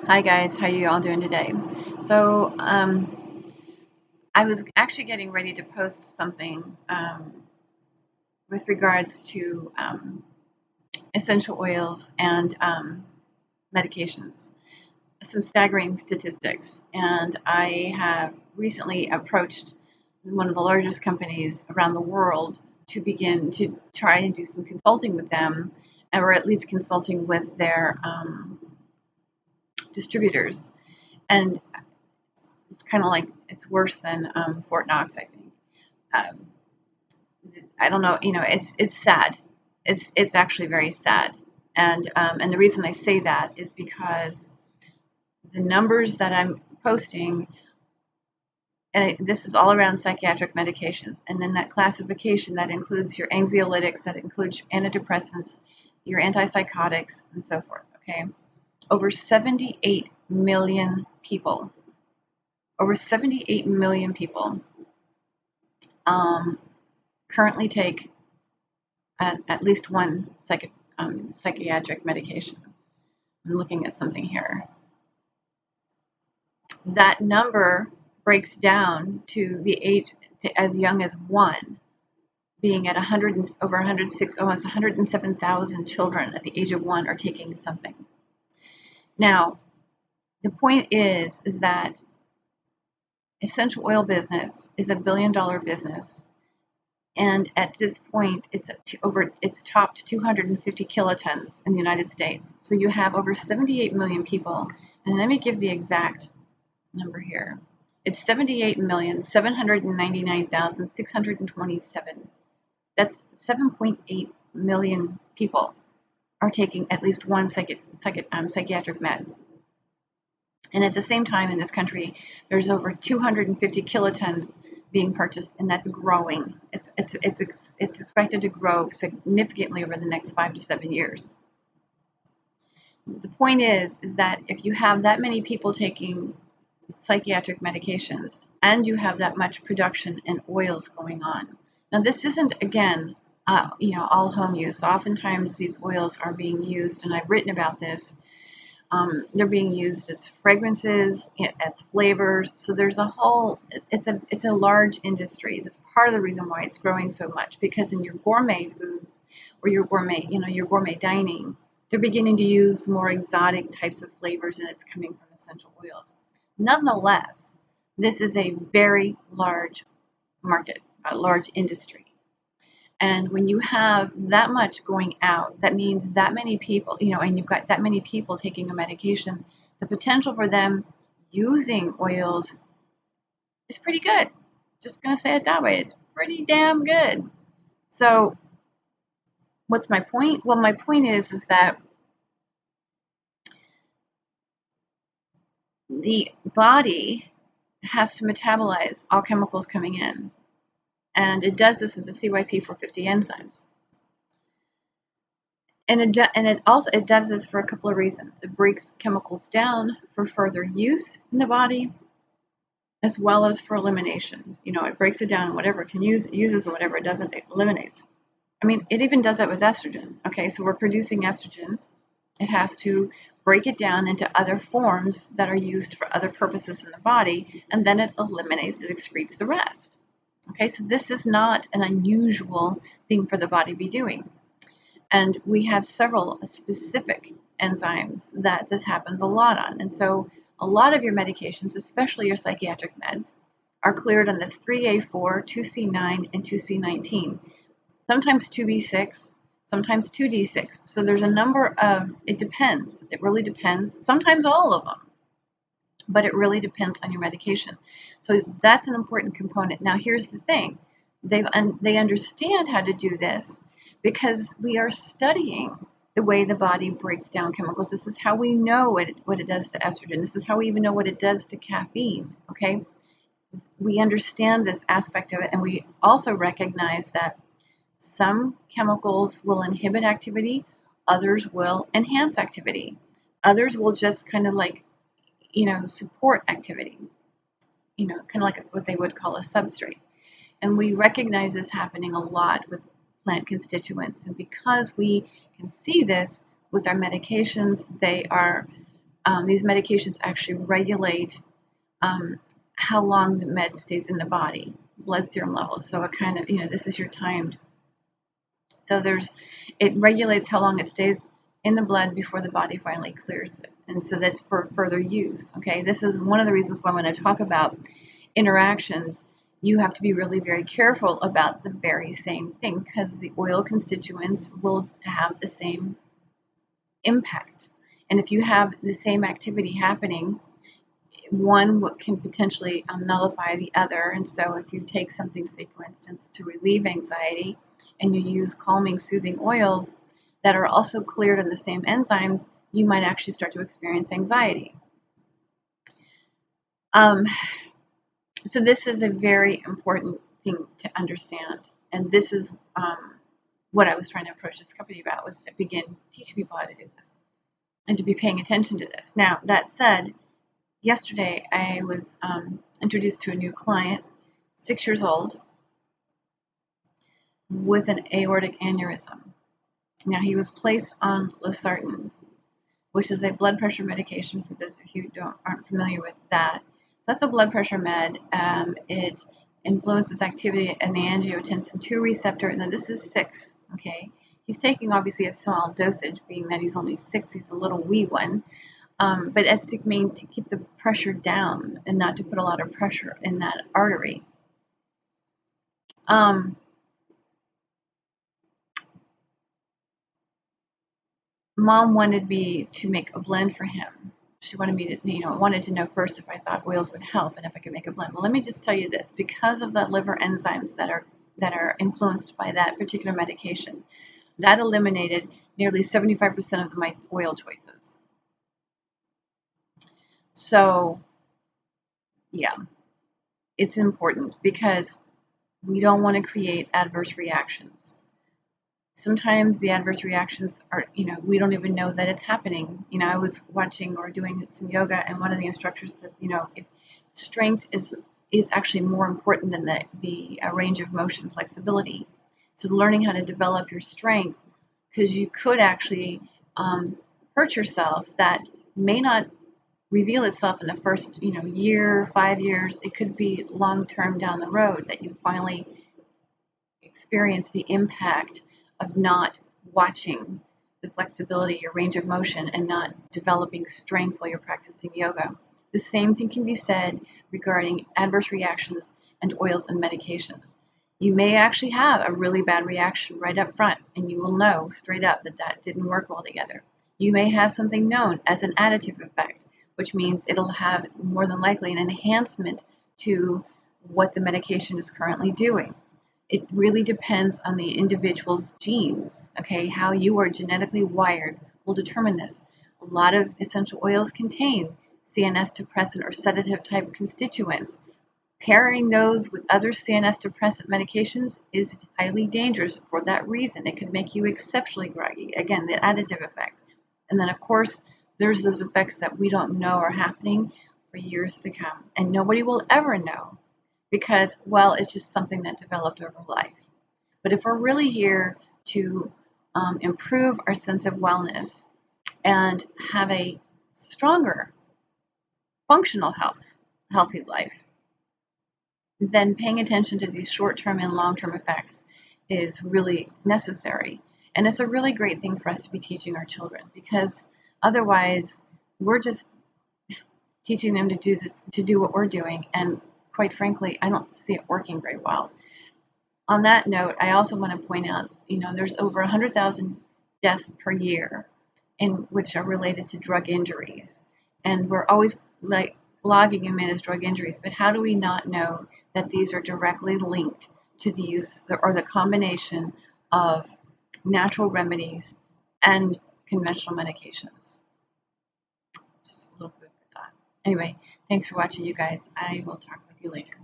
Hi guys, how you all doing today? So I was actually getting ready to post something with regards to essential oils and medications, some staggering statistics. And I have recently approached one of the largest companies around the world to begin to try and do some consulting with them, or at least consulting with their distributors. And it's kind of like it's worse than Fort Knox, I think. Um, I don't know, it's sad. It's actually very sad, and the reason I say that is because the numbers that I'm posting, and this is all around psychiatric medications, and then that classification that includes your anxiolytics, that includes your antidepressants, your antipsychotics, and so forth. Okay, over 78 million people, over 78 million people um, currently take at least one psychiatric medication. I'm looking at something here. That number breaks down to the age to as young as 1, being at 100 and over 106, almost 107,000 children at the age of 1 are taking something. Now, the point is that essential oil business is a $1 billion business. And at this point, it's topped 250 kilotons in the United States. So you have over 78 million people. And let me give the exact number here. It's 78,799,627. That's 7.8 million people are taking at least one psychiatric med. And at the same time in this country, there's over 250 kilotons being purchased, and that's growing. It's expected to grow significantly over the next 5 to 7 years. The point is that if you have that many people taking psychiatric medications and you have that much production and oils going on. Now, this isn't, again, all home use. Oftentimes these oils are being used, and I've written about this. They're being used as fragrances, as flavors. So there's a whole, it's a large industry. That's part of the reason why it's growing so much, because in your gourmet foods or your gourmet dining, they're beginning to use more exotic types of flavors, and it's coming from essential oils. Nonetheless, this is a very large market, a large industry. And when you have that much going out, that means that many people, and you've got that many people taking a medication, the potential for them using oils is pretty good. Just going to say it that way. It's pretty damn good. So what's my point? Well, my point is that the body has to metabolize all chemicals coming in. And it does this with the CYP450 enzymes. And it does this for a couple of reasons. It breaks chemicals down for further use in the body, as well as for elimination. It breaks it down, whatever it can use, it uses, and whatever it doesn't, it eliminates. I mean, it even does that with estrogen. Okay, so we're producing estrogen. It has to break it down into other forms that are used for other purposes in the body, and then it eliminates, it excretes the rest. Okay, so this is not an unusual thing for the body to be doing. And we have several specific enzymes that this happens a lot on. And so a lot of your medications, especially your psychiatric meds, are cleared on the 3A4, 2C9, and 2C19. Sometimes 2B6, sometimes 2D6. So there's a number of, it depends. It really depends. Sometimes all of them. But it really depends on your medication. So that's an important component. Now, here's the thing. They understand how to do this because we are studying the way the body breaks down chemicals. This is how we know what it does to estrogen. This is how we even know what it does to caffeine, okay? We understand this aspect of it, and we also recognize that some chemicals will inhibit activity, others will enhance activity. Others will just kind of like support activity, kind of like what they would call a substrate. And we recognize this happening a lot with plant constituents. And because we can see this with our medications, they are these medications actually regulate how long the med stays in the body, blood serum levels. So it kind of, this is your timed. So it regulates how long it stays in the blood before the body finally clears it. And so that's for further use. Okay, this is one of the reasons why when I talk about interactions, you have to be really very careful about the very same thing, because the oil constituents will have the same impact. And if you have the same activity happening, one can potentially nullify the other. And so if you take something, say for instance, to relieve anxiety, and you use calming, soothing oils that are also cleared in the same enzymes, you might actually start to experience anxiety. So this is a very important thing to understand. And this is what I was trying to approach this company about, was to begin teaching people how to do this and to be paying attention to this. Now, that said, yesterday I was introduced to a new client, 6 years old, with an aortic aneurysm. Now, he was placed on losartan, which is a blood pressure medication, for those of you who aren't familiar with that. So that's a blood pressure med. It influences activity in the angiotensin II receptor, and then this is 6, okay? He's taking obviously a small dosage, being that he's only 6, he's a little wee one, but as to keep the pressure down and not to put a lot of pressure in that artery. Mom wanted me to make a blend for him. She wanted me to, wanted to know first if I thought oils would help and if I could make a blend. Well, let me just tell you this: because of the liver enzymes that are influenced by that particular medication, that eliminated nearly 75% of my oil choices. So, yeah, it's important because we don't want to create adverse reactions. Sometimes the adverse reactions are, we don't even know that it's happening. I was watching or doing some yoga, and one of the instructors says, if strength is actually more important than the range of motion flexibility. So learning how to develop your strength, because you could actually hurt yourself, that may not reveal itself in the first, year, 5 years. It could be long-term down the road that you finally experience the impact of not watching the flexibility, your range of motion, and not developing strength while you're practicing yoga. The same thing can be said regarding adverse reactions and oils and medications. You may actually have a really bad reaction right up front, and you will know straight up that didn't work well together. You may have something known as an additive effect, which means it'll have more than likely an enhancement to what the medication is currently doing. It really depends on the individual's genes, okay? How you are genetically wired will determine this. A lot of essential oils contain CNS depressant or sedative type constituents. Pairing those with other CNS depressant medications is highly dangerous for that reason. It could make you exceptionally groggy. Again, the additive effect. And then, of course, there's those effects that we don't know are happening for years to come. And nobody will ever know, because, well, it's just something that developed over life. But if we're really here to improve our sense of wellness and have a stronger, functional healthy life, then paying attention to these short-term and long-term effects is really necessary. And it's a really great thing for us to be teaching our children, because otherwise we're just teaching them to do what we're doing, and quite frankly, I don't see it working very well. On that note, I also want to point out, there's over 100,000 deaths per year which are related to drug injuries. And we're always logging them in as drug injuries, but how do we not know that these are directly linked to the use or the combination of natural remedies and conventional medications? Just a little food for thought. Anyway, thanks for watching, you guys. I will talk with you later.